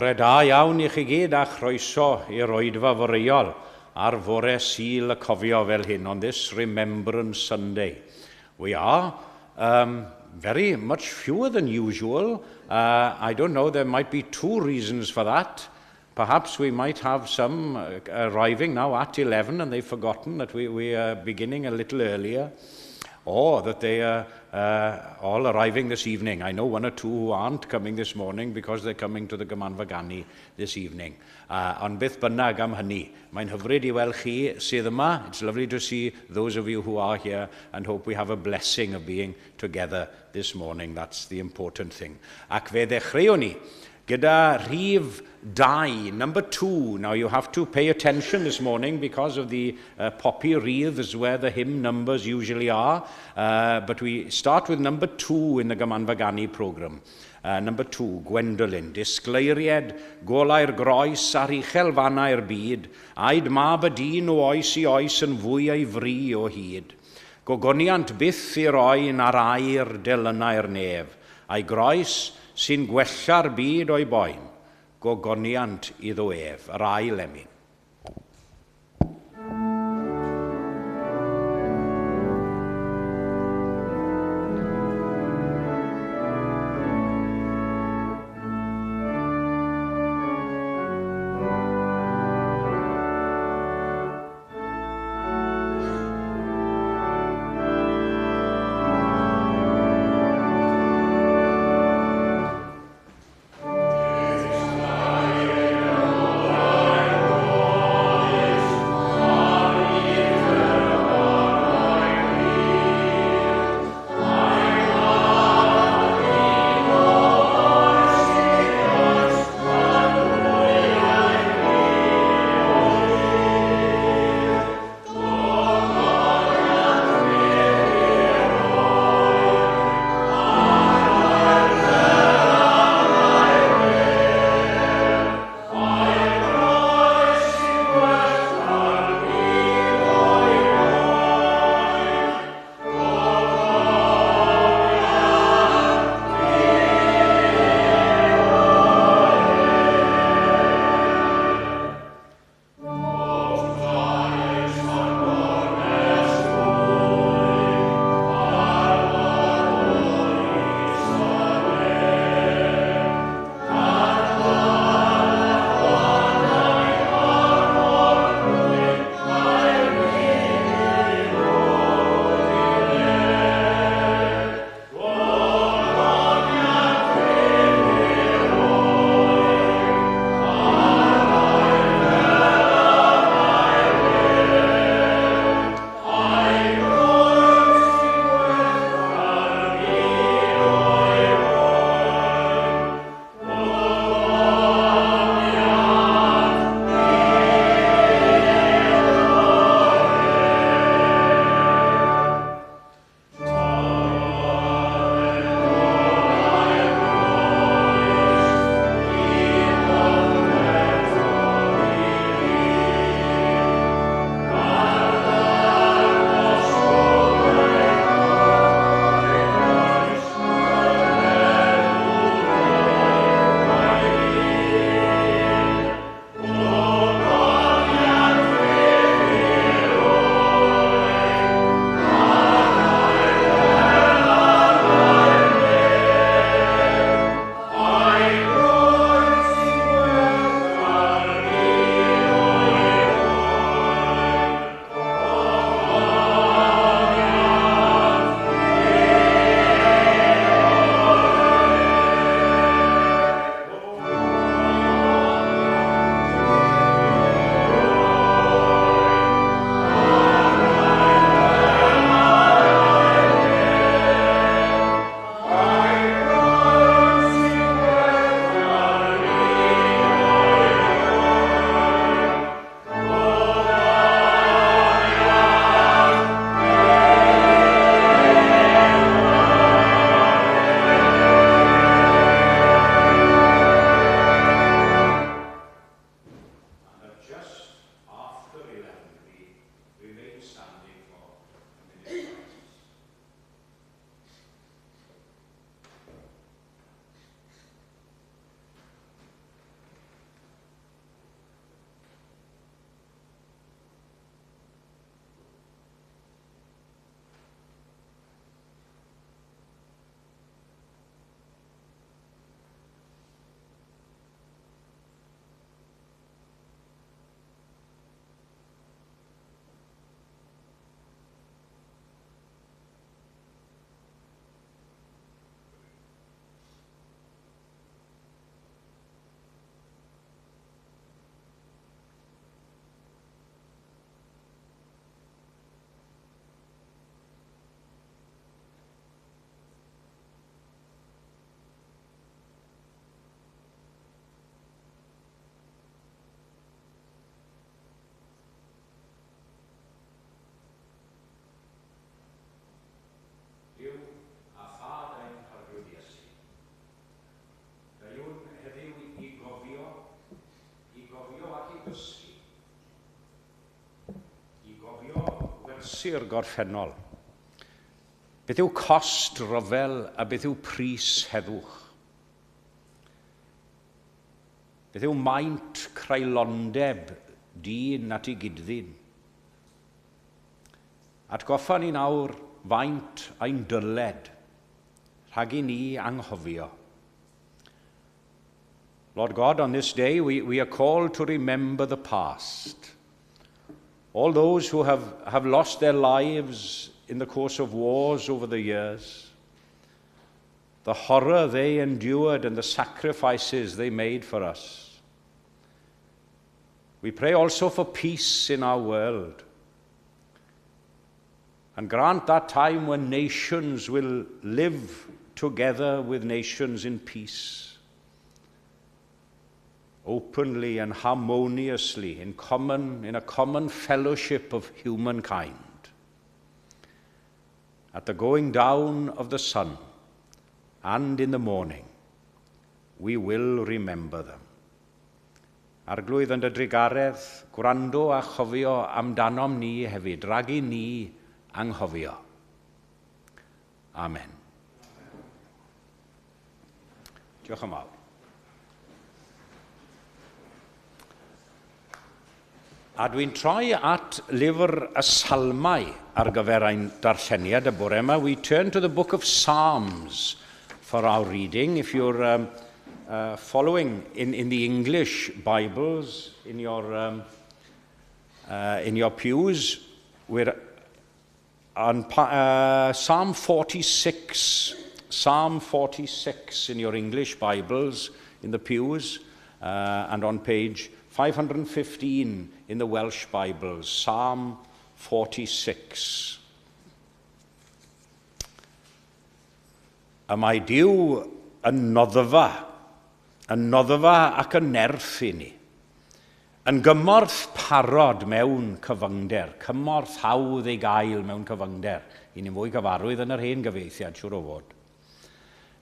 Bore da iawn I chi gyd a chroeso i'r oedfa foreol ar fore Sul y cofio fel hyn on this Remembrance Sunday. We are very much fewer than usual. I don't know, there might be two reasons for that. Perhaps we might have some arriving now at 11 and they've forgotten that we are beginning a little earlier, or that they are all arriving this evening. I know one or two who aren't coming this morning because they're coming to the Gymanfagani this evening. Ond beth bynnag am hynny, mae'n hyfryd I weld chi sydd yma. It's lovely to see those of you who are here and hope we have a blessing of being together this morning. That's the important thing. Ac fe ddechreuwn ni gyda rhif 2, number 2. Now you have to pay attention this morning because of the poppy wreaths where the hymn numbers usually are. But we start with number 2 in the Gymanfagani program. Number 2, Gwendolyn. Disgleiried, golau'r groes ar uchel fanau'r byd, aid mab y dyn o oes I oes yn fwy ei fri o hyd. Gogoniant byth i'r oen ar air delynau'r nef, a'i groes sy'n gwella'r byd o'i boen, gogoniant iddo ef, yr ail emyn. Sir gorffennol. Beth yw cost ryfel a beth yw pris heddwch? Beth yw maint creulondeb dyn at ei gydddyn? Atgoffa ni nawr faint ein dyled, rhag i ni anghofio. Lord God, on this day we are called to remember the past. All those who have lost their lives in the course of wars over the years, the horror they endured and the sacrifices they made for us. We pray also for peace in our world. And grant that time when nations will live together with nations in peace, openly and harmoniously, in a common fellowship of humankind. At the going down of the sun and in the morning, we will remember them. Arglwydd yn dy drigaredd, gwrando a chofio amdanom ni hefyd, rhag i ni anghofio. Amen. Diolch yn fawr. A dwi'n troi at lyfr y Salmau ar gyfer ein darlleniad y bore yma. We turn to the book of Psalms for our reading. If you're following in the English Bibles, in your pews, we're on Psalm 46. Psalm 46 in your English Bibles, in the pews, and on page 515 in the Welsh Bibles, Psalm 46. Y mae Duw yn noddfa ac yn nerth i ni, yn gymorth parod mewn cyfyngder, cymorth hawdd ei gael mewn cyfyngder. I ni'n fwy cyfarwydd yn yr hen gyfeithiad, siŵr o fod.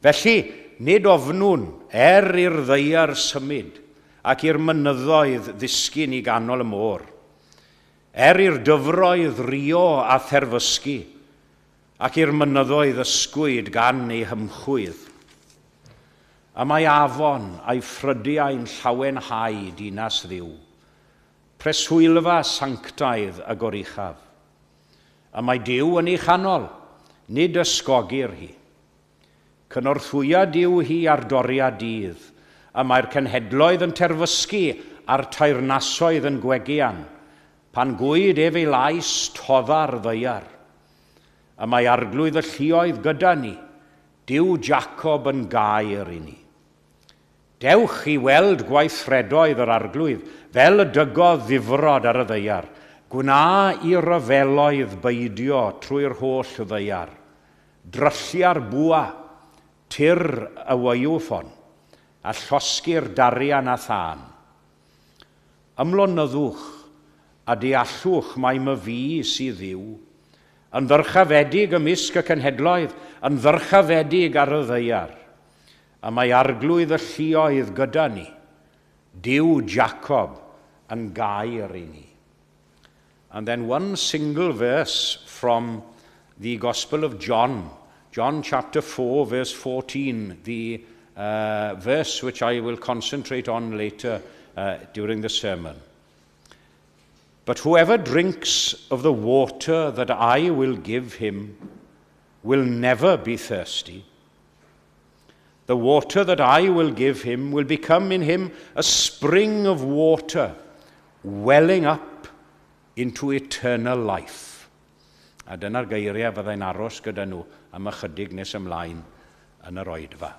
Felly, nid ofnwn i'r ddeiar symud, ac i'r mynyddoedd ddisgyn i ganol y môr. I'r dyfroedd rio a therfysgu, ac i'r mynyddoedd ysgwyd gan ei hymchwydd. A mae afon a'i ffrydiau'n llawenhau dinas ddiw, preswylfa sanctaidd a goruchaf. A mae Duw yn ei chanol, nid ysgogir hi. Cynorthwya Duw hi ar doriad dydd, a mae'r cenhedloedd yn terfysgu a'r tairnasoedd yn gwegian, pan gwyd ef ei lais todda'r ddeiar. A mae arglwydd y lluoedd gyda ni, Duw Jacob yn gair i ni. Dewch i weld gweithredoedd yr arglwydd, fel y dygodd ddifrod ar y ddeiar. Gwna i ryfeloedd beidio trwy'r holl ddeiar. Dryllia'r bwa, tir y waiwffon, a llosgi'r darian a thân. Ymlonyddwch a deallwch mae my fi sydd ddiw, yn ddyrchafedig ymysg y cenhedloedd, yn ddyrchafedig ar y ddeiar. A mae arglwydd y lluoedd gyda ni, Duw Jacob yn gair i ni. And then one single verse from the Gospel of John, John chapter 4, verse 14, the verse which I will concentrate on later during the sermon. But whoever drinks of the water that I will give him will never be thirsty. The water that I will give him will become in him a spring of water welling up into eternal life. A dyna'r geiriau fyddai'n aros gyda nhw am ychydig nes ymlaen yn yr oedfa.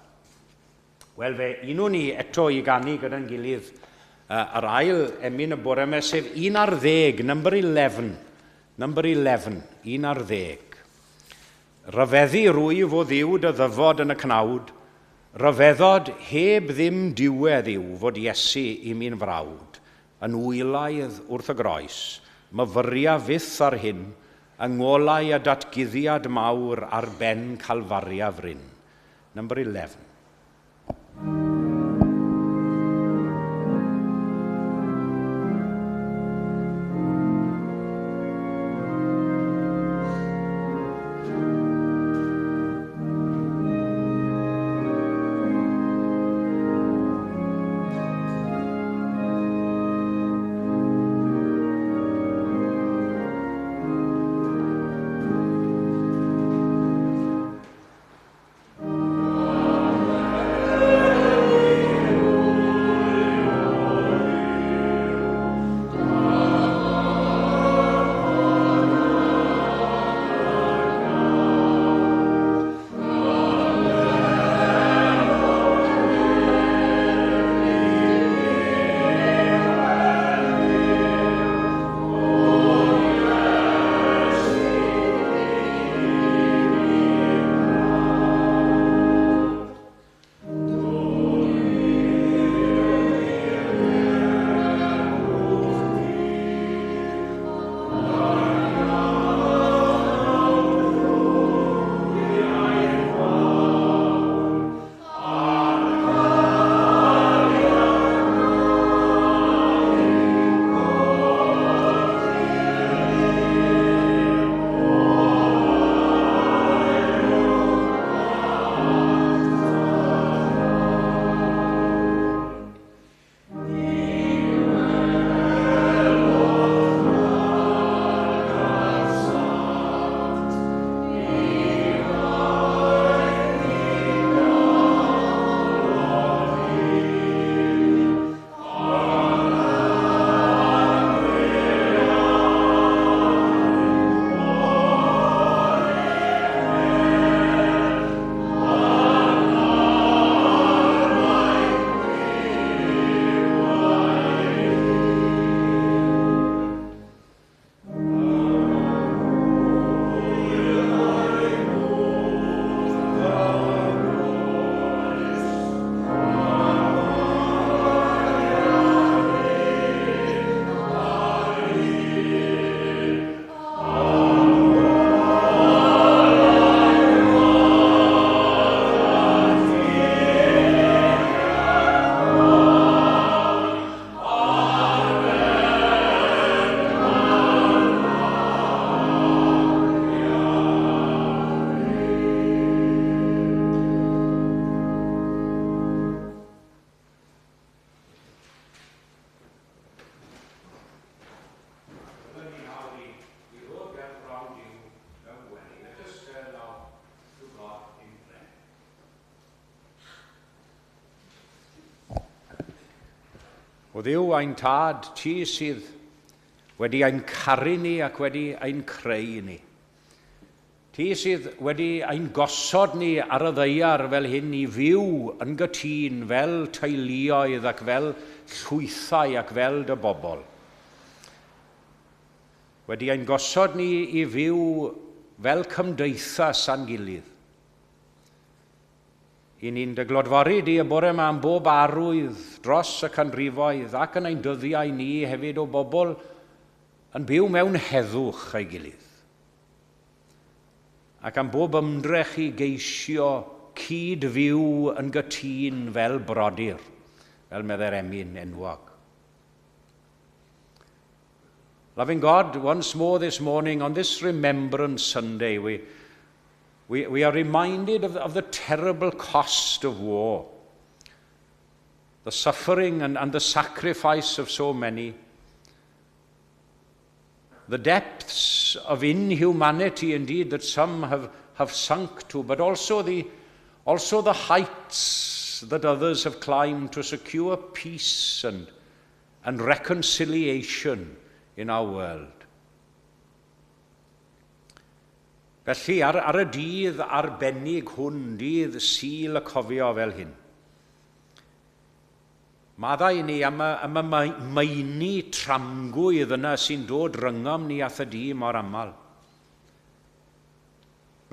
Wel fe, unwn ni eto i ganu gyda'n gilydd yr ail emyn y bore yma, sef 11, number 11. Number 11, 11. Rhyfeddu rwyf o ddiw dy ddyfod yn y cnawd, ryfeddod heb ddim diwedd yw fod Iesu i mi'n frawd, yn wylaidd wrth y groes, myfyria fyth ar hyn, yng ngolau a datguddiad mawr ar ben Calfaria fryn. Number 11. O Dduw ein tad, ti sydd wedi ein caru ni ac wedi ein creu ni. Ti sydd wedi ein gosod ni ar y ddeiar fel hyn i fyw yn gytun fel teuluoedd ac fel llwythau ac fel dy bobl. Wedi ein gosod ni i fyw fel cymdeithas a'n gilydd. I ni'n dy glodfori di y bore yma am bob arwydd dros y canrifoedd ac yn ein dyddiau ni hefyd o bobl yn byw mewn heddwch ei gilydd. Ac am bob ymdrech i geisio cyd fyw yn gytun fel brodyr, fel medde'r Emyn enwog. Loving God, once more this morning on this Remembrance Sunday, we are reminded of the terrible cost of war, the suffering and the sacrifice of so many, the depths of inhumanity indeed that some have sunk to, but also the heights that others have climbed to secure peace and reconciliation in our world. Felly, ar y dydd arbennig hwn, dydd Sul y cofio fel hyn, maddau ni am y meini tramgwydd yna sy'n dod ryngom ni ath y dŷ mor aml.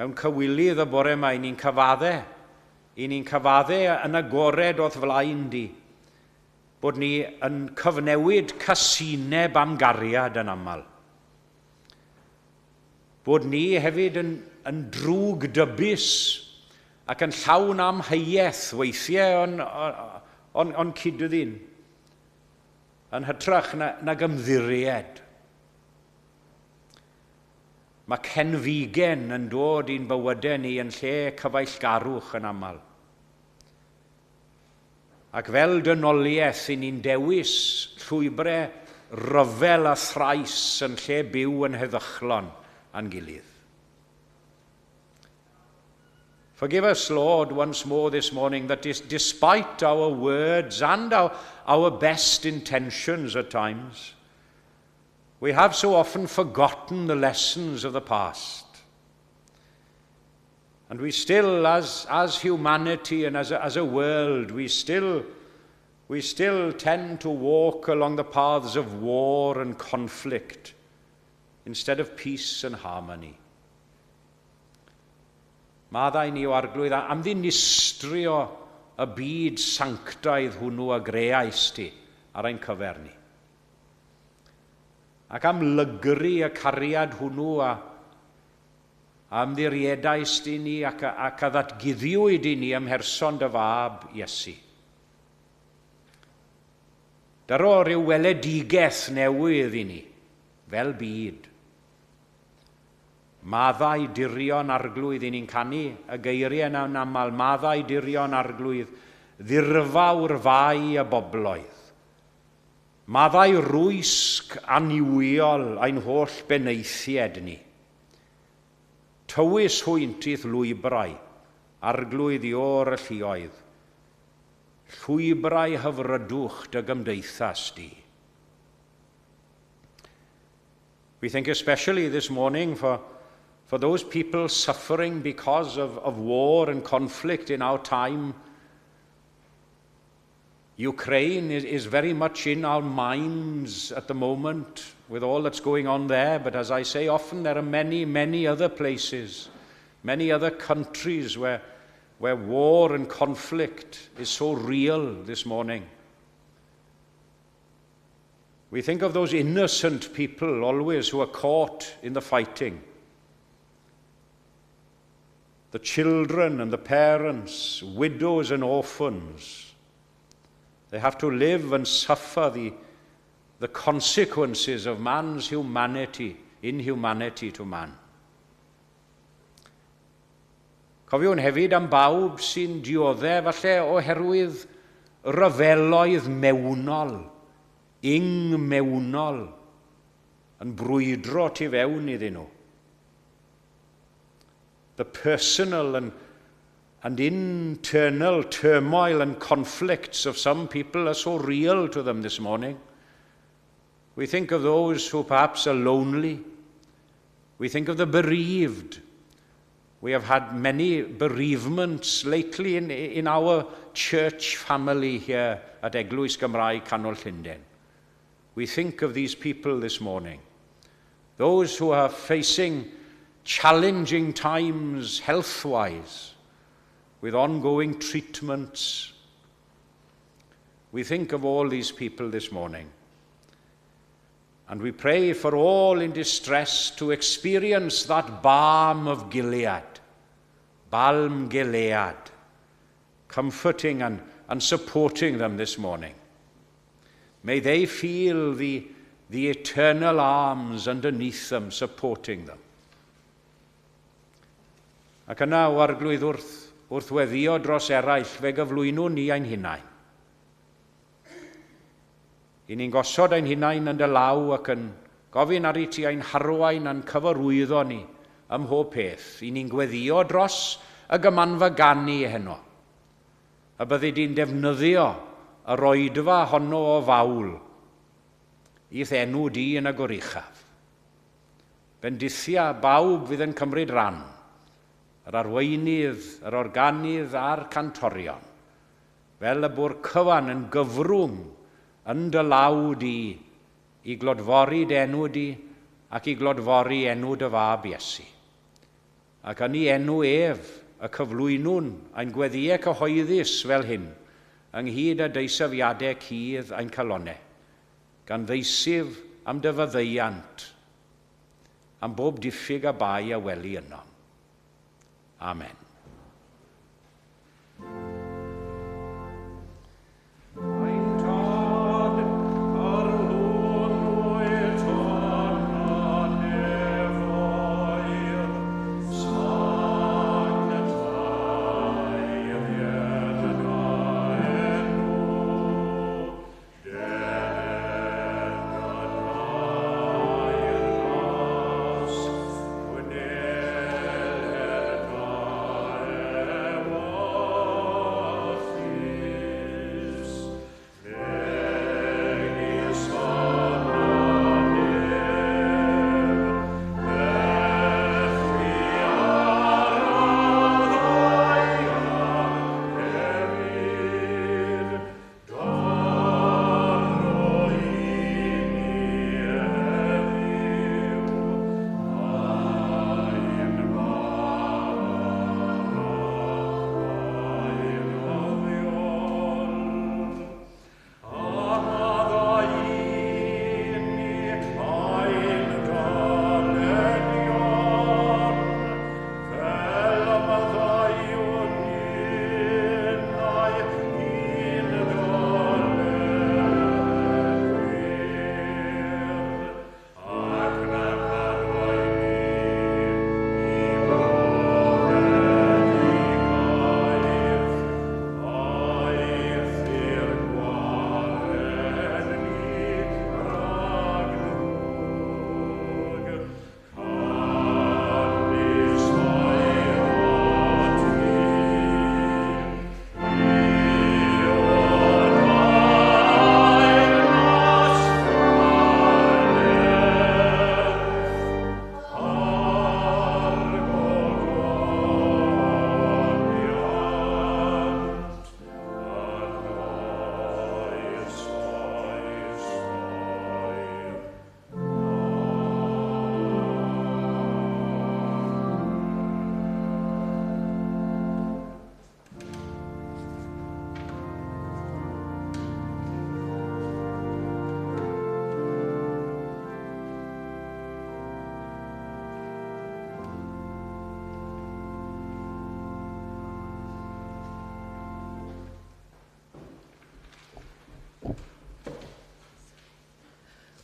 Mewn cywilydd y bore yma, i ni'n cyfaddau yn agored o'th flaen di, bod ni yn cyfnewid casineb am gariad yn aml. Bod ni hefyd yn drwg dybus ac yn llawn amheuaeth weithiau o'n cydyddin, yn hytrach nag ymddiried. Mae cenfigen yn dod i'n bywydau ni yn lle cyfeillgarwch yn aml. Ac fel dynoliaeth, i ni'n dewis llwybrau ryfel a thrais yn lle byw yn heddychlon a'n gilydd. Forgive us, Lord, once more this morning, that despite our words and our best intentions at times, we have so often forgotten the lessons of the past. And we still, as humanity and as a world, we still tend to walk along the paths of war and conflict instead of peace and harmony. Maddau ni o arglwydd am ddinistrio y byd sanctaidd hwnnw a greais ti ar ein cyfer ni. Ac am lygru y cariad hwnnw a ymddiriedais di ni ac a ddatguddiwyd i ni ymherson dy fab Iesu. Daro ryw weledigaeth newydd i ni, fel byd. Maddau dirion arglwydd, i ni'n canu y geiriau na'n aml, maddau dirion arglwydd, ddirfawr fai y bobloedd. Maddau rwysg aniwiol ein holl beneithied ni. Tywys hwyntith lwybrau, arglwydd i o'r y lluoedd. Llwybrau hyfrydwch dy gymdeithas di. We think especially this morning for those people suffering because of war and conflict in our time. Ukraine is very much in our minds at the moment with all that's going on there, but as I say often, there are many, many other places, many other countries where war and conflict is so real this morning. We think of those innocent people always who are caught in the fighting. The children and the parents, widows and orphans. They have to live and suffer the consequences of man's humanity, inhumanity to man. Cofiwn hefyd am bawb sy'n dioddef falle oherwydd ryfeloedd mewnol, mewnol, yn brwydro tu fewn iddyn nhw. The personal and internal turmoil and conflicts of some people are so real to them this morning. We think of those who perhaps are lonely. We think of the bereaved. We have had many bereavements lately in our church family here at Eglwys Gymraeg Canol Llundain. We think of these people this morning. Those who are facing challenging times health-wise, with ongoing treatments. We think of all these people this morning. And we pray for all in distress to experience that balm of Gilead, balm Gilead, comforting and supporting them this morning. May they feel the eternal arms underneath them, supporting them. Ac yna o arglwydd wrth weddio dros eraill fe gyflwynwn ni ein hunain. I ni'n gosod ein hunain yn dy law ac yn gofyn ar i ti ein harwain a'n cyfarwyddo ni ym mhob peth. I ni'n gweddio dros y gymanfa ganu heno. A byddi di'n defnyddio yr oedfa honno o fawl i'th enw di yn y goruchaf. Bendithia bawb fydd yn cymryd ran, yr arweinydd, yr organydd a'r cantorion, fel y bwr cyfan yn gyfrwng yn dy law di i glodfori dy enw di ac i glodfori enw dy fab Iesu. Ac yn ei enw ef y cyflwynwn ein gweddiau cyhoeddus fel hyn, ynghyd â deisyfiadau cudd ein calonau, gan ddeisif am dy fyddeiant, am bob diffyg a bai a weli yno. Amen.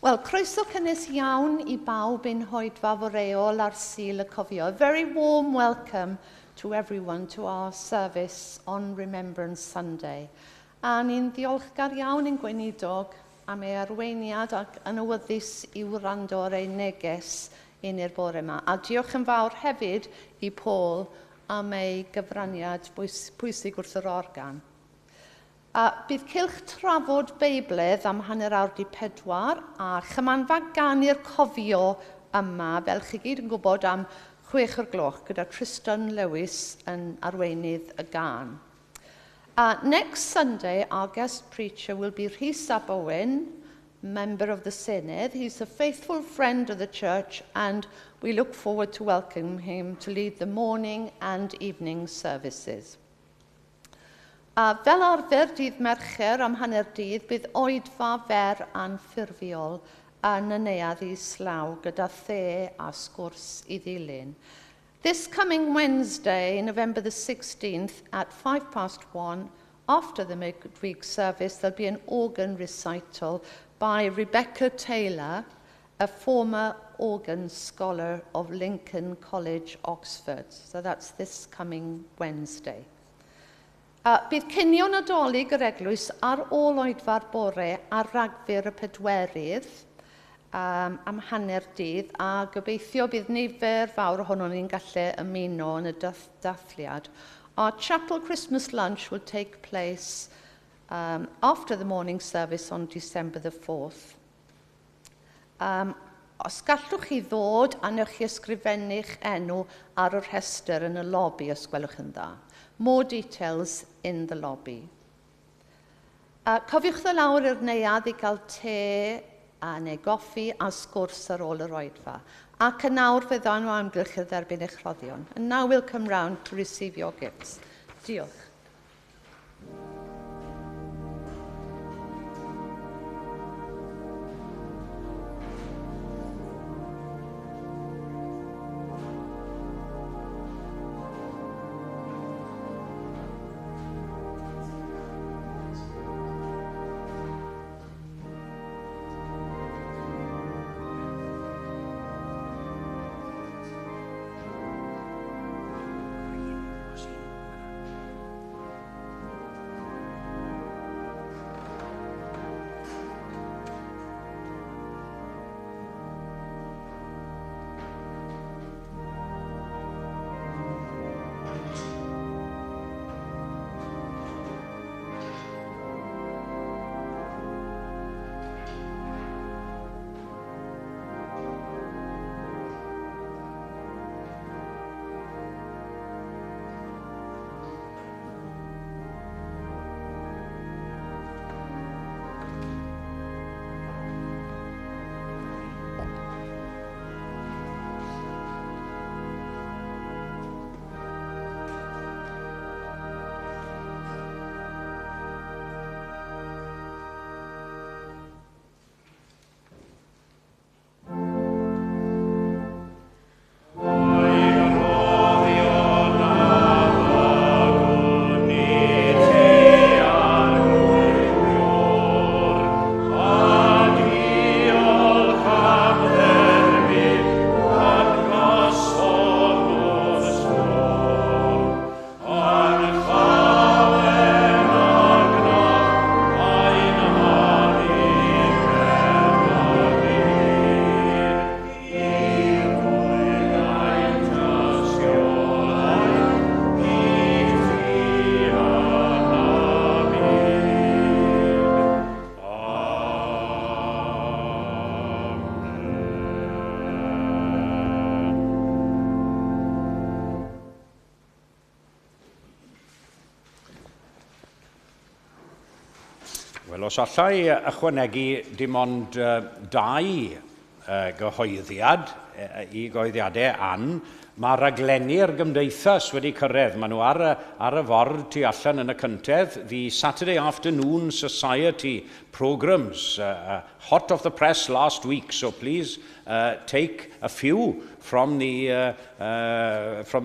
Wel, croeso cynnes iawn I bawb ein hoedfa foreol ar Sul y Cofio. A very warm welcome to everyone to our service on Remembrance Sunday. A ni'n ddiolchgar iawn yn gweinidog am ei arweiniad ac yn awyddus I wrando ar ei neges un i'r bore yma. A diolch yn fawr hefyd I Paul am ei gyfraniad pwysig wrth yr organ. Bydd cylch trafod Beibledd am hanner awr 4 a chymanfa gan i'r cofio yma, fel chi gyd yn gwybod, am 6 o'r gloch gyda Tristan Lewis yn arweinydd y gan. Next Sunday, our guest preacher will be Rhys ap Owen, member of the Synod. He's a faithful friend of the church, and we look forward to welcoming him to lead the morning and evening services. Fel arfer dydd Mercher am hanner dydd, bydd oedfa fer anffurfiol yn y neuadd islaw gyda the a sgwrs I ddilyn. This coming Wednesday, November the 16th, at 1:05, after the midweek service, there'll be an organ recital by Rebecca Taylor, a former organ scholar of Lincoln College, Oxford. So that's this coming Wednesday. Bydd cinio nadolig yr eglwys ar ôl oedfa'r bore ar ragfyr y 4 am hanner dydd, a gobeithio bydd nifer fawr ohono ni'n gallu ymuno yn y dathliad. Our chapel Christmas lunch will take place after the morning service on December the 4th. Os gallwch chi ddod a newch chi ysgrifennu'ch enw ar y rhestr yn y lobby os gwelwch yn dda. More details in the lobby. Cofiwch ddod lawr i'r neuadd I gael te neu goffi a sgwrs ar ôl yr oedfa. Ac yn nawr fe ddawn o amgylch i'r dderbyn eich rhoddion. And now we'll come round to receive your gifts. Diolch. Wel, os allai ychwanegu dim ond 2 gyhoeddiad I gyhoeddiadau mae raglennu'r gymdeithas wedi cyrraedd. Maen nhw ar y ford tu allan yn y cyntedd. The Saturday Afternoon Society programs, hot off the press last week, so please take a few from the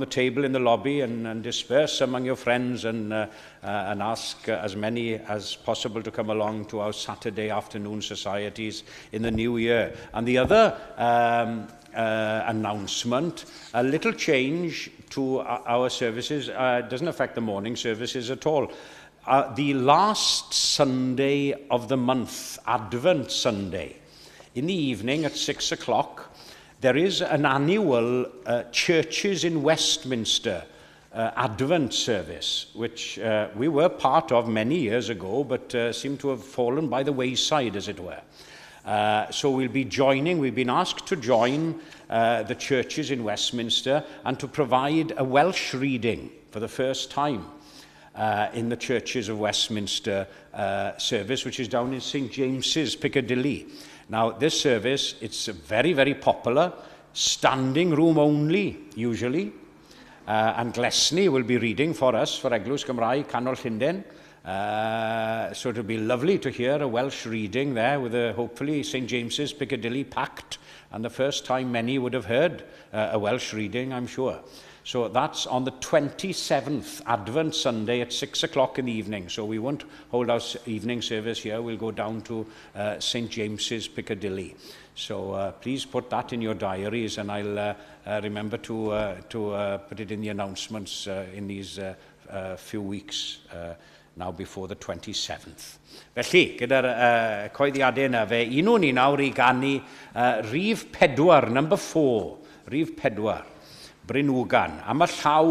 table in the lobby and disperse among your friends and ask as many as possible to come along to our Saturday Afternoon Societies in the new year. And the other announcement, a little change to our services, doesn't affect the morning services at all. The last Sunday of the month, Advent Sunday, in the evening at 6 o'clock, there is an annual Churches in Westminster Advent service, which we were part of many years ago, but seemed to have fallen by the wayside, as it were. So we've been asked to join the churches in Westminster and to provide a Welsh reading for the first time in the churches of Westminster service, which is down in St James's, Piccadilly. Now, this service, it's very, very popular, standing room only, usually. And Glesney will be reading for us, for Eglwys Gymraeg, Canol Llundain. So it'll be lovely to hear a Welsh reading there with hopefully St James's Piccadilly packed, and the first time many would have heard a Welsh reading, I'm sure. So that's on the 27th, Advent Sunday at 6 o'clock in the evening. So we won't hold our evening service here. We'll go down to St James's Piccadilly. So please put that in your diaries, and I'll remember to put it in the announcements in these few weeks now before the 27th. Felly, gyda'r coeddiadau yna, fe unwn ni nawr i ganu rhif 4, number 4, rhif 4, Brynwgan, am y llaw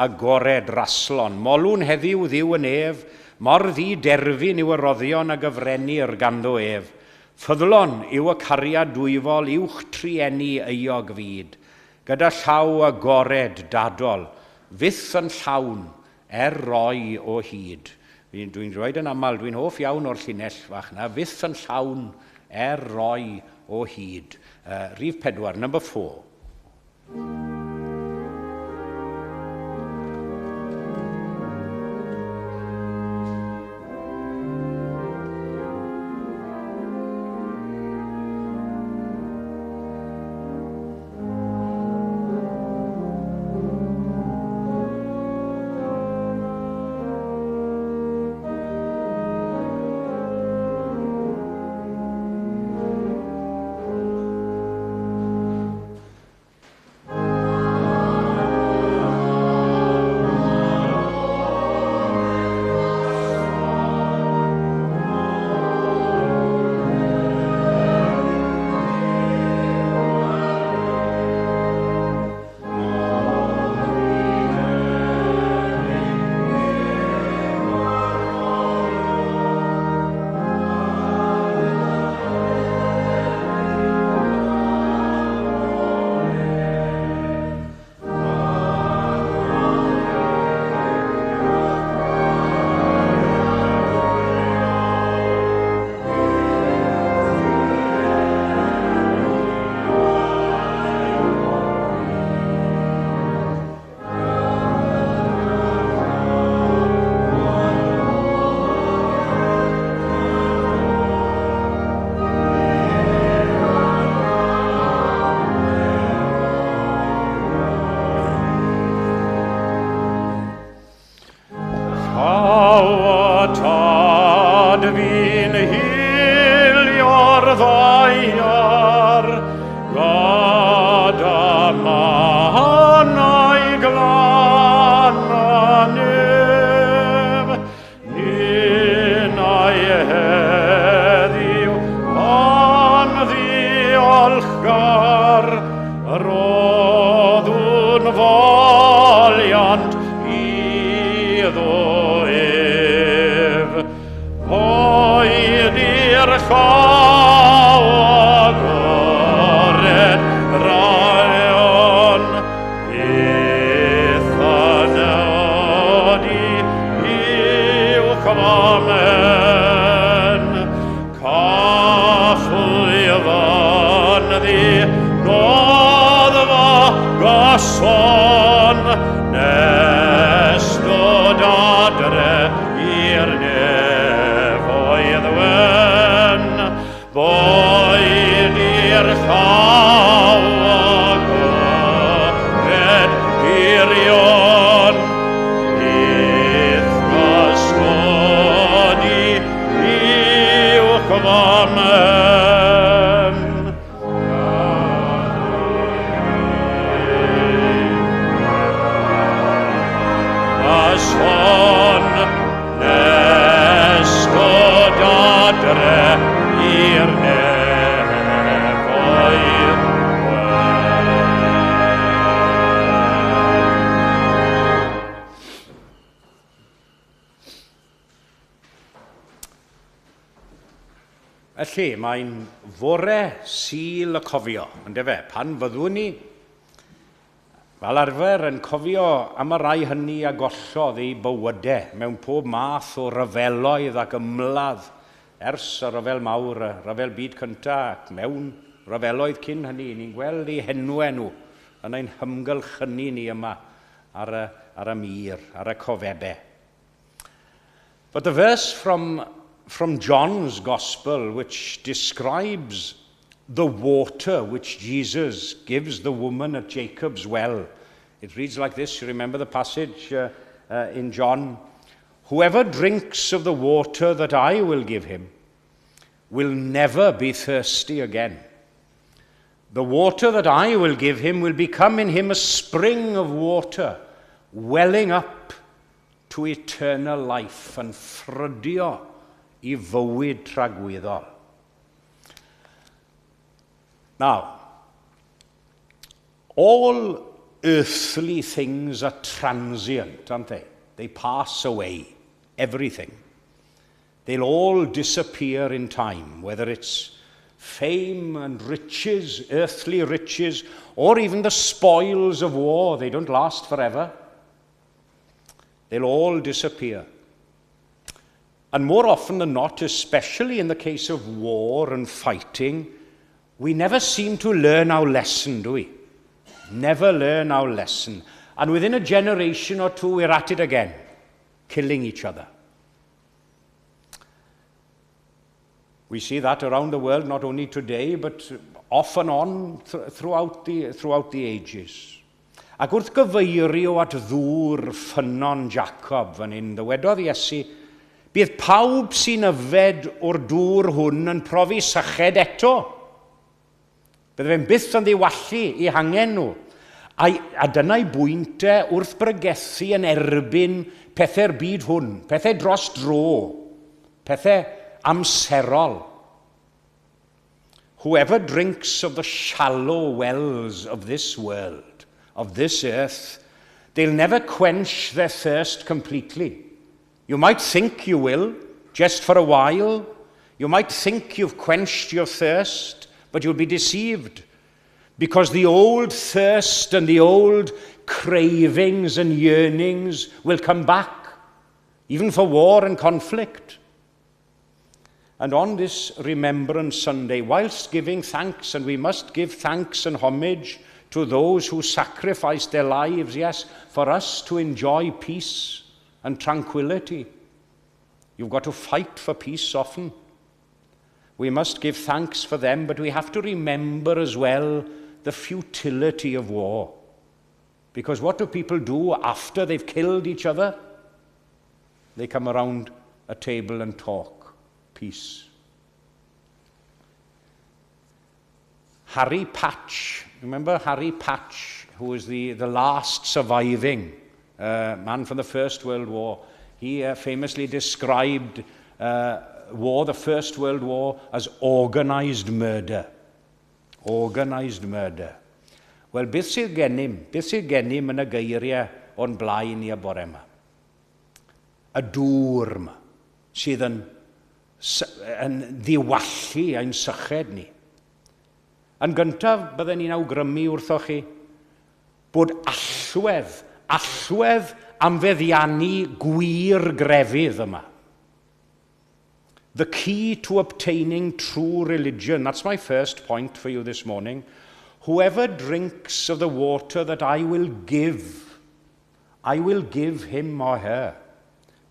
agored raslon, molwn heddiw ddiw yn ef, mor ddi derfyn yw y roddion a gyfrenir ganddo ef. Ffyddlon yw y cariad dwyfol uwch trienni euog fyd, gyda llaw agored dadol, fyth yn llawn, roi o hyd. Dwi'n dweud yn aml, dwi'n hoff iawn o'r llinell fach na, fyth yn llawn, roi o hyd. Rhif 4, number 4. I'r nefoedd Felly, mae'n fore Sul y cofio, ynddo fe, pan fyddwn ni, fel arfer, yn cofio am y rai hynny a gollodd ei bywydau mewn pob math o ryfeloedd ac ymladd ers y ryfel mawr, y ryfel byd cyntaf, ac mewn ryfeloedd cyn hynny. Ni'n gweld eu henwau nhw yn ein hymgylchynu ni yma ar y mir, ar y cofebau. But the verse from John's Gospel, which describes the water which Jesus gives the woman at Jacob's well, it reads like this. You remember the passage in John? Whoever drinks of the water that I will give him will never be thirsty again. The water that I will give him will become in him a spring of water, welling up to eternal life, and ffrydio I fywyd tragwyddol. Now, all earthly things are transient, aren't they? They pass away, everything. They'll all disappear in time, whether it's fame and riches, earthly riches, or even the spoils of war. They don't last forever. They'll all disappear. And more often than not, especially in the case of war and fighting, we never seem to learn our lesson, do we? Never learn our lesson. And within a generation or two, we're at it again, killing each other. We see that around the world, not only today, but off and on throughout the ages. Ac wrth gyfeirio at ddŵr ffynon Jacob fan hyn, dywedodd Iesu, bydd pawb sy'n yfed o'r dŵr hwn yn profi syched eto. Bydd fe'n byth yn ddiwallu I hangen nhw. A dyna'i bwyntau wrth brygethu yn erbyn pethau'r byd hwn, pethau dros dro, pethau amserol. Whoever drinks of the shallow wells of this world, of this earth, they'll never quench their thirst completely. You might think you will, just for a while. You might think you've quenched your thirst, but you'll be deceived. Because the old thirst and the old cravings and yearnings will come back, even for war and conflict. And on this Remembrance Sunday, whilst giving thanks, and we must give thanks and homage to those who sacrificed their lives, yes, for us to enjoy peace and tranquility. You've got to fight for peace often. We must give thanks for them, but we have to remember as well the futility of war. Because what do people do after they've killed each other? They come around a table and talk peace. Harry Patch, remember Harry Patch, who was the last surviving man from the First World War? He famously described the First World War, as organised murder. Organised murder. Wel, beth sydd gennym yn y geiriau o'n blaen I y bore yma? Y dŵr yma, sydd yn ddiwallu ein syched ni. Yn gyntaf, bydden ni'n awgrymu wrthoch chi bod allwedd am feddiannu gwir grefydd yma. The key to obtaining true religion, that's my first point for you this morning. Whoever drinks of the water that I will give him or her,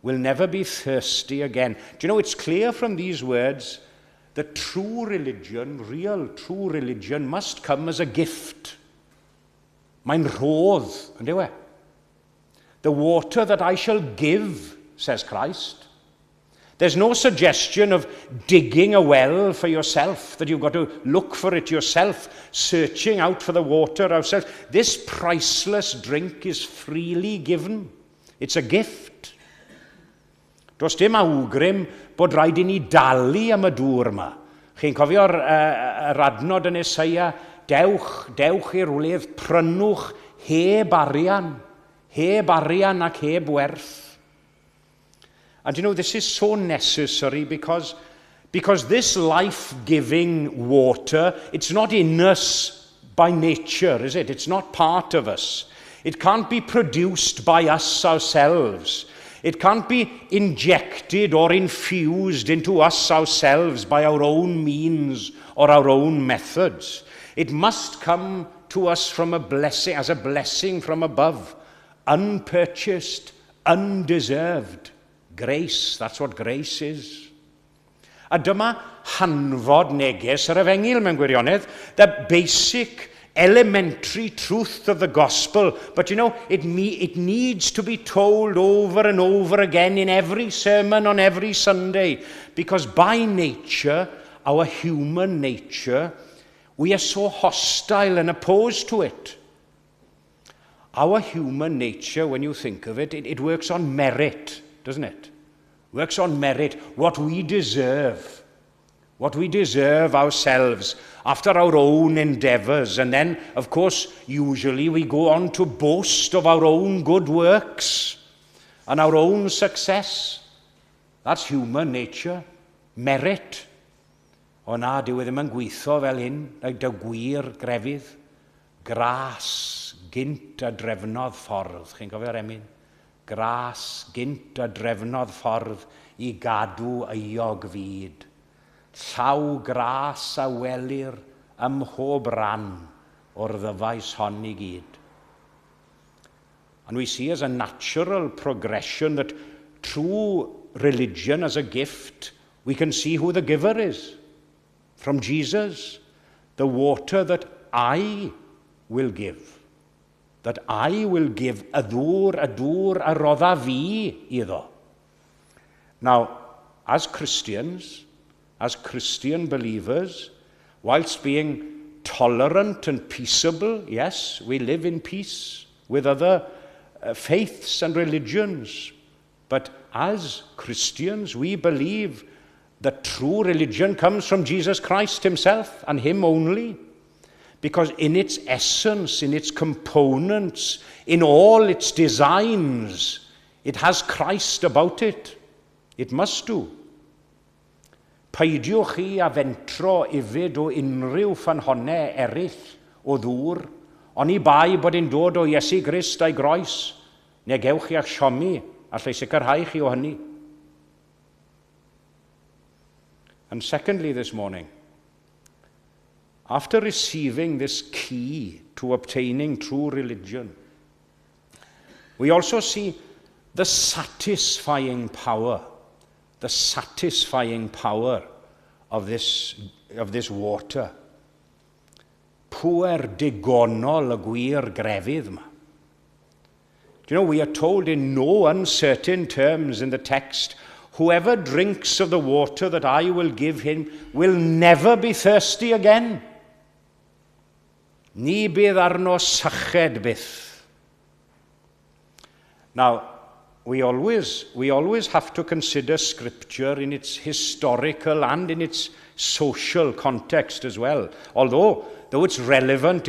will never be thirsty again. Do you know, it's clear from these words that true religion, real true religion, must come as a gift. Mae'n rhodd, ynddo e? The water that I shall give, says Christ. There's no suggestion of digging a well for yourself, that you've got to look for it yourself, searching out for the water ourselves. This priceless drink is freely given. It's a gift. Does dim awgrym bod rhaid I ni dalu am y dŵr yma. Chi'n cofio'r adnod yn Eseia, dewch i'r wledd, prynwch heb arian ac heb werth. And you know, this is so necessary because Because this life-giving water, it's not in us by nature, is it? It's not part of us. It can't be produced by us ourselves. It can't be injected or infused into us ourselves by our own means or our own methods. It must come to us from a blessing, as a blessing from above, unpurchased, undeserved. Grace, that's what grace is. A dyma hanfod neges yr Efengil mewn gwirionedd, the basic, elementary truth of the gospel. But you know, it needs to be told over and over again in every sermon on every Sunday, because by nature, our human nature, we are so hostile and opposed to it. Our human nature, when you think of it, it works on merit, doesn't it? Works on merit, what we deserve ourselves after our own endeavors. And then, of course, usually we go on to boast of our own good works and our own success. That's human nature, merit. O na, dyw e ddim yn gweithio fel hyn, like dy gwir grefydd. Gras, gynt a drefnodd ffordd. Chi'n cofio'r emyn? Gras, gynt a drefnodd ffordd I gadw euog fyd. Llaw gras a welir ym mhob ran o'r ddyfais hon I gyd. And we see as a natural progression that true religion as a gift, we can see who the giver is. From Jesus, the water that I will give. That I will give a dŵr a rodda fi iddo. Now, as Christians, as Christian believers, whilst being tolerant and peaceable, yes, we live in peace with other faiths and religions. But as Christians, we believe that true religion comes from Jesus Christ himself and him only. Because in its essence, in its components, in all its designs, it has Christ about it. It must do. Peidiwch chi a fentro ifyd o unrhyw ffynhonnau eraill o ddŵr, oni bai bod yn dod o Iesu Grist a'i groes, neu gewch chi a'ch siomi, a lle sicrhau chi o hynny. And secondly this morning, after receiving this key to obtaining true religion, we also see the satisfying power of this water. Pŵer digonol y gwir grefydd yma. Do you know, we are told in no uncertain terms in the text, whoever drinks of the water that I will give him will never be thirsty again. Ni bydd arno syched byth. Now, we always have to consider Scripture in its historical and in its social context as well. Though it's relevant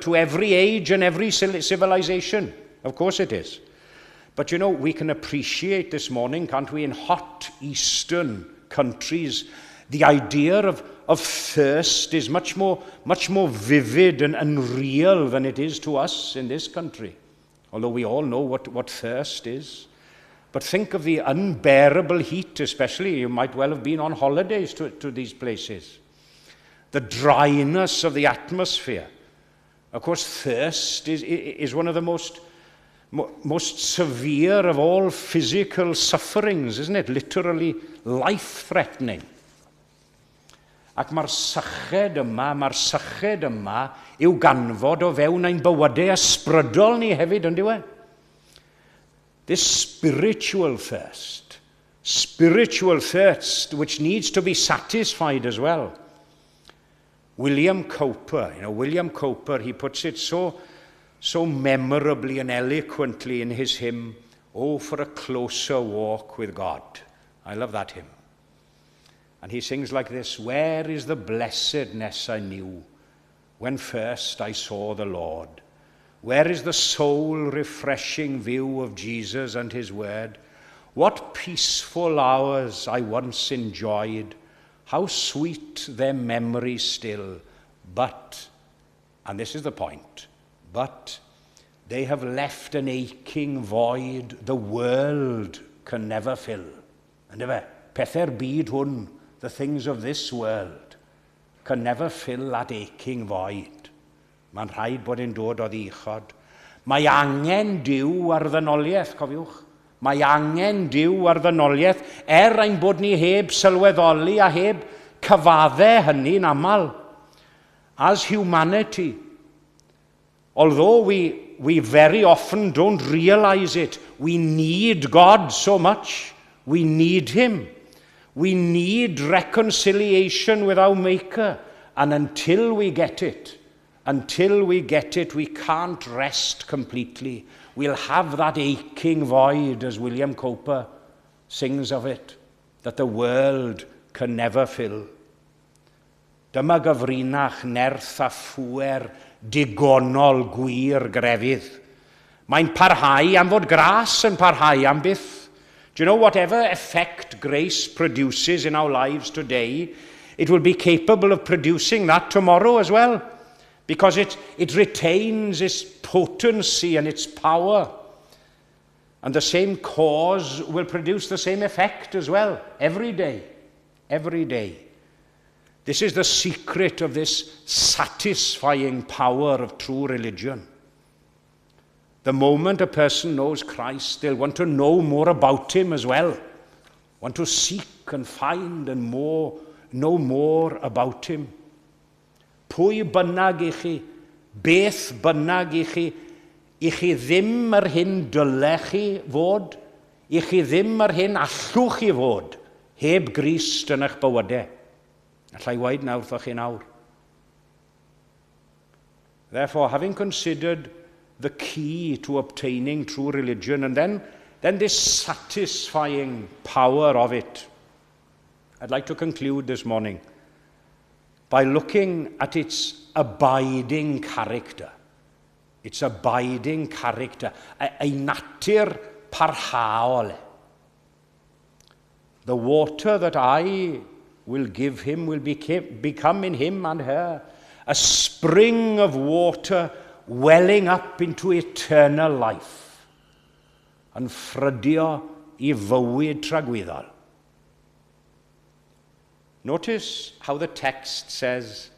to every age and every civilization. Of course it is. But you know, we can appreciate this morning, can't we, in hot Eastern countries, the idea of thirst is much more vivid and real than it is to us in this country. Although we all know what thirst is. But think of the unbearable heat, especially. You might well have been on holidays to these places. The dryness of the atmosphere. Of course, thirst is one of the most severe of all physical sufferings, isn't it? Literally life-threatening. Ac mae'r syched yma yw ganfod o fewn ein bywydau ysbrydol ni hefyd, yn diwe? This spiritual thirst which needs to be satisfied as well. William Cowper, he puts it so memorably and eloquently in his hymn, "Oh, for a closer walk with God." I love that hymn. And he sings like this: "Where is the blessedness I knew when first I saw the Lord? Where is the soul-refreshing view of Jesus and his word? What peaceful hours I once enjoyed How sweet their memory still. But, and this is the point, but they have left an aching void the world can never fill. And efe, pethau'r byd hwn, the things of this world, can never fill that aching void. Mae'n rhaid bod e'n dod o ddichod. Mae angen Duw ar ddynoliaeth, cofiwch. Mae angen Duw ar ddynoliaeth, ein bod ni heb sylweddoli a heb cyfaddau hynny'n aml. As humanity, although we very often don't realize it, we need God so much. We need Him. We need reconciliation with our Maker. And until we get it, we can't rest completely. We'll have that aching void, as William Cowper sings of it, that the world can never fill. Dyma gyfrinach nerth a phwer digonol gwir grefydd. Mae'n parhau am fod gras yn parhau am byth. Do you know, whatever effect grace produces in our lives today, it will be capable of producing that tomorrow as well, because it retains its potency and its power. And the same cause will produce the same effect as well, every day, every day. This is the secret of this satisfying power of true religion. The moment a person knows Christ, they'll want to know more about Him as well. Want to seek and find and know more about Him. Pwy bynnag I chi, beth bynnag I chi ddim yr hyn dylech chi fod, I chi ddim yr hyn allwch chi fod, heb Grist yn eich bywydau. Allai waid nawr wrthoch chi nawr. Therefore, having considered the key to obtaining true religion, and then this satisfying power of it, I'd like to conclude this morning by looking at its abiding character. Its abiding character, ei natur parhaol. The water that I will give him will become in him and her a spring of water welling up into eternal life, and ffrydio I fywyd tragwyddol. Notice how the text says,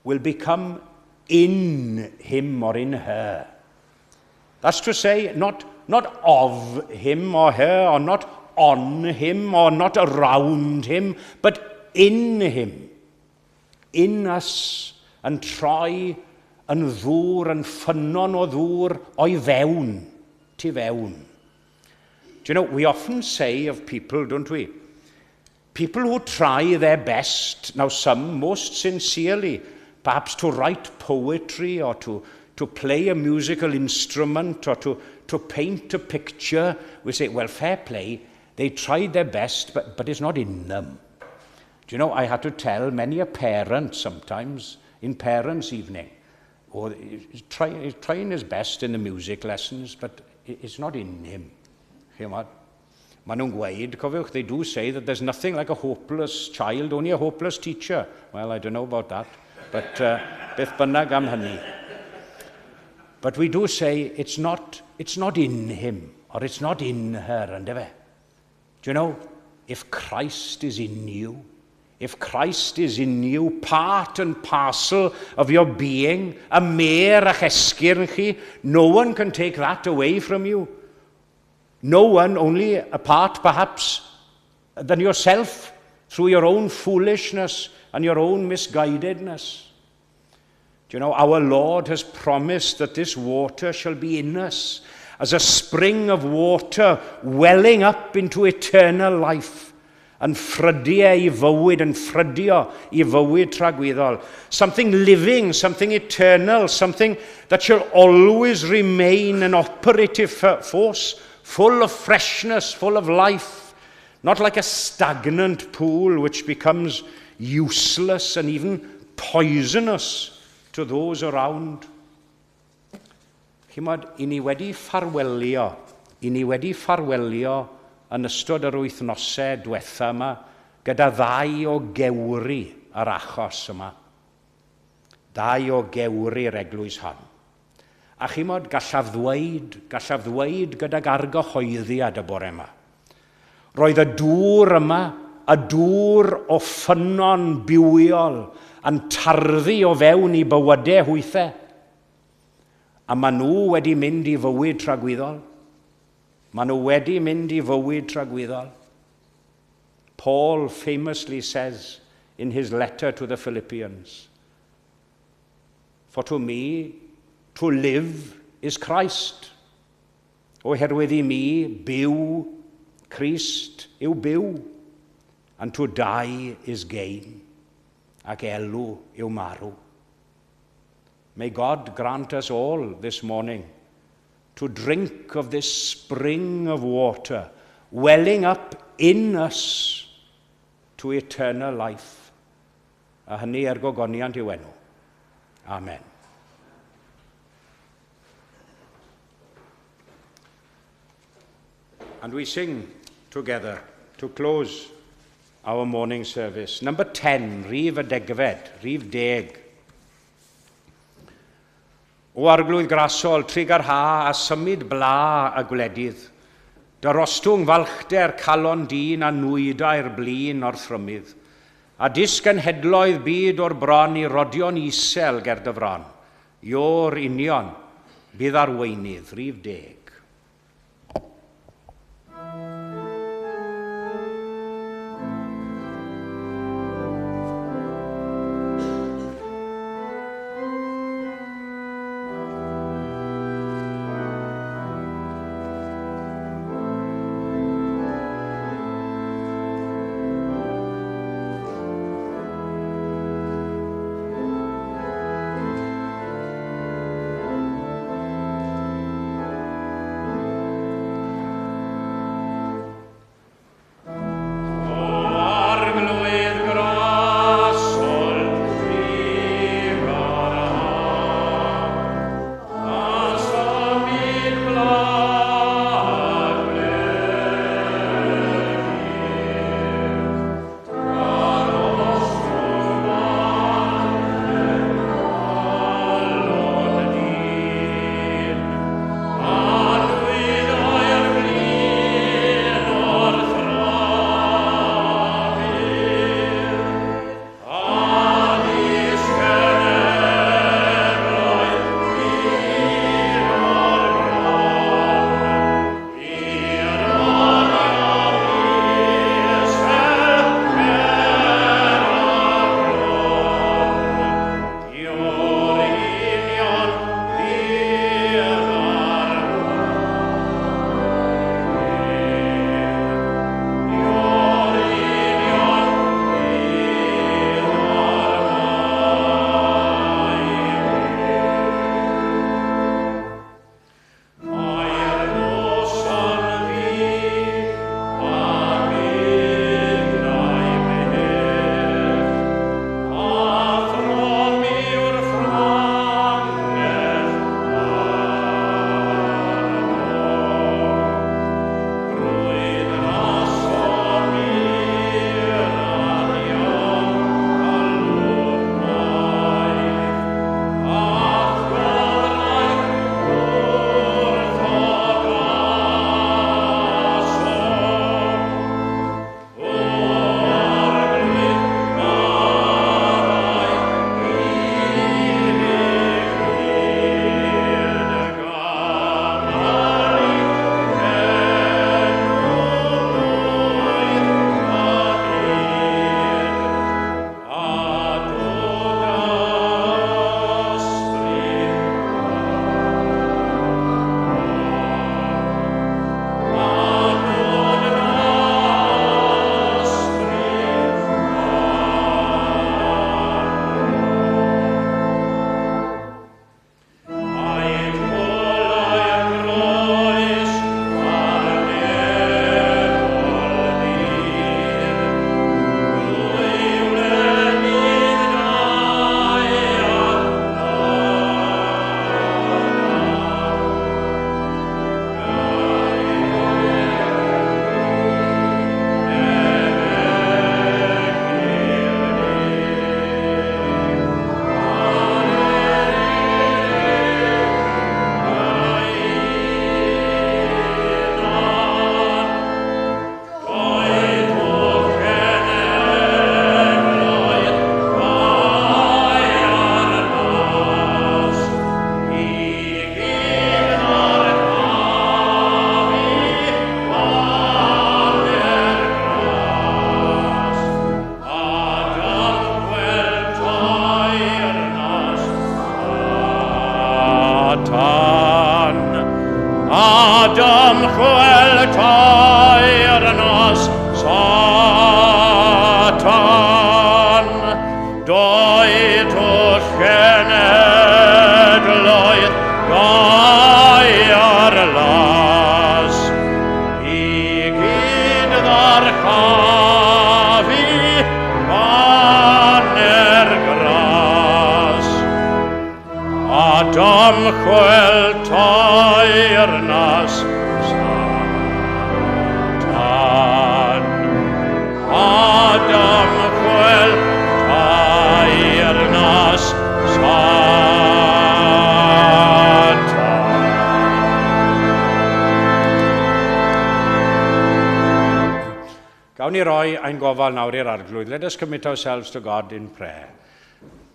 will become in him or in her. That's to say, not of him or her, or not on him, or not around him, but in him, in us, and troi yn ddŵr, yn ffynnon o ddŵr o'i fewn, tu fewn. Do you know, we often say of people, don't we? People who try their best, now some most sincerely, perhaps to write poetry or to play a musical instrument or to paint a picture, we say, well, fair play, they tried their best, but it's not in them. Do you know, I had to tell many a parent sometimes in parents' evening, or he's trying his best in the music lessons, but it's not in him. You know, Maen nhw'n gweud, cofiwch, they do say that there's nothing like a hopeless child, only a hopeless teacher. Well, I don't know about that, but beth bynnag am hynny. But we do say it's not in him, or it's not in her, and efe. Do you know, if Christ is in you, if Christ is in you, part and parcel of your being, a mer a'ch esgyrn chi, no one can take that away from you. No one, only apart perhaps than yourself, through your own foolishness and your own misguidedness. Do you know, our Lord has promised that this water shall be in us as a spring of water welling up into eternal life. And ffrydio I fywyd, and ffrydio I fywyd tragwyddol. Something living, something eternal, something that shall always remain an operative force, full of freshness, full of life, not like a stagnant pool which becomes useless and even poisonous to those around. Chimod, I ni wedi ffarwelio yn ystod yr wythnosau diwetha yma gyda ddau o gewri yr achos yma. Dau o gewri'r eglwys hon. A chimod, gallaf ddweud gydag argyhoeddiad y bore yma. Roedd y dŵr yma, y dŵr o ffynon bywiol, yn tarddu o fewn i bywydau hwythau. A maen nhw wedi mynd i fywyd tragwyddol. Maen nhw wedi mynd i fywyd tragwyddol. Paul famously says in his letter to the Philippians, "For to me, to live is Christ. Oherwydd i mi, byw, Christ yw byw, and to die is gain, ac elw yw marw." May God grant us all this morning to drink of this spring of water, welling up in us to eternal life. A hynny gogoniant i'w enw. Amen. And we sing together to close our morning service. Number 10, Rhif y Degfed, Rhif 10. O arglwydd grasol, trigar ha a symud bla y gwledydd. Dyrostwng falchder calon dyn a nwydau'r blin o'r thrymudd. A disg yn hedloedd byd o'r bron i rodion isel ger dy fron. Io'r union bydd arweinydd, Rhif 10. Adam chwel tair nos Satan Doed o llenedloedd gair las I gyd ddarchafu banner gras Adam chwel tair nas Satan Adam chwel tair nas Satan Gawn ni roi ein gofal nawr i'r arglwydd. Let us commit ourselves to God in prayer.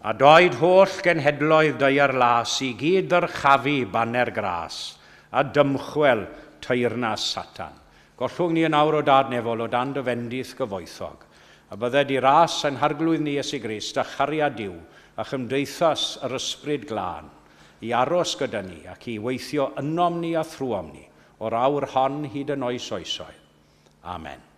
A doed holl genhedloedd dy'r las I gyd dyrchafu banner gras a dymchwel teyrnas Satan. Gollwng ni yn awr o dad nefol o dan dyfendith gyfoethog. A bydded I ras ein harglwydd ni Iesu Grist a chariad diw a chymdeithas yr ysbryd glân I aros gyda ni ac I weithio ynom ni a thrwom ni o'r awr hon hyd yn oes oesoedd. Amen.